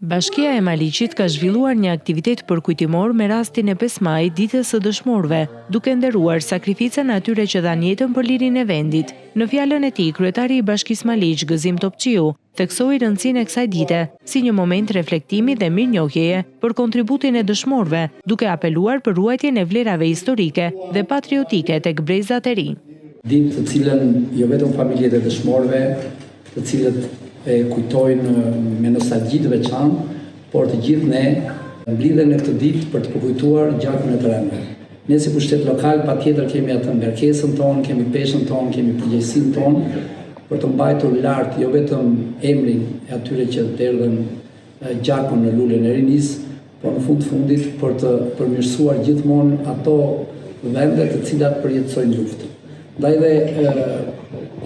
Bashkia e Maliqit ka zhvilluar një aktivitet përkujtimor me rastin e 5 majit, ditës së dëshmorëve, duke nderuar sakrificën atyre që dhanë jetën për lirinë e vendit. Në fjalën e tij, kryetari i Bashkisë Maliq, Gëzim Topçiu, theksoi rëndësinë e kësaj dite si një moment reflektimi dhe mirënjohjeje për kontributin e dëshmorëve, duke apeluar për ruajtjen e vlerave historike dhe patriotike tek brezat e rinj. Ditë të cilën jo vetëm familjet e dëshmorëve, të cilët e kujtojnë me nostalgji të veçantë, por të gjithë ne mblidhen në këtë ditë për të përkujtuar gjakun e të rëndë. Ne si pushtet lokal patjetër kemi atë ngarkesën tonë, kemi peshën tonë, kemi përgjegjësinë tonë për të mbajtur lart jo vetëm emrin e atyre që derdhën gjakun në lulen e rinis, por në fundit për të përmirësuar gjithmonë ato vende të cilat përjetësojnë luftën. Ndaj dhe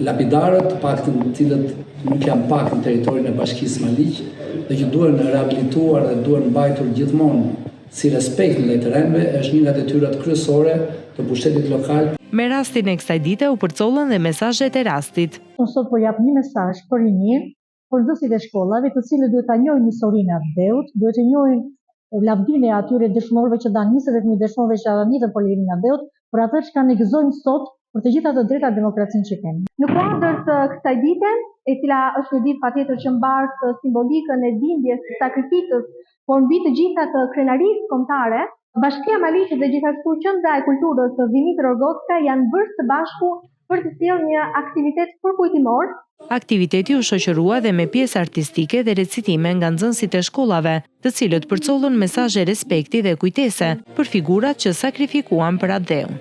lapidarët, paktën të cilët nuk janë pak në territorin e Bashkisë Maliq dhe që duhen rehabilituar dhe duhen mbajtur gjithmonë si respekt ndaj të rëndëve, është një nga detyrat kryesore të pushtetit lokal. Me rastin e kësaj dite u përcollën dhe mesazhet e rastit. Unë sot po jap një mesazh për rinjin, për nxënësit e shkollave, të cilët duhet ta njohin historinë e Ardheut, duhet të njohin lavdinë e atyre dëshmorëve që dhanë 20.000 dëshmorëve që dhanë jetën për lirinë e Ardheut, për atë që ne gëzojmë sot për të gjitha të drejta demokracinë që kemi. Në kuadër të kësaj dite, e cila është një ditë patjetër që mbart simbolikën e bindjes së sakrificës, por mbi të gjitha të krenarisë kombëtare, Bashkia Maliq dhe gjithashtu Qendra e Kulturës Dimitër Rogocka janë bërë së bashku për të sjellë një aktivitet përkujtimor. Aktiviteti u shoqërua dhe me pjesë artistike dhe recitime nga nxënësit e shkollave, të cilët përcollën mesazhe respekti dhe kujtese për figurat që sakrifikuan për Ardheun.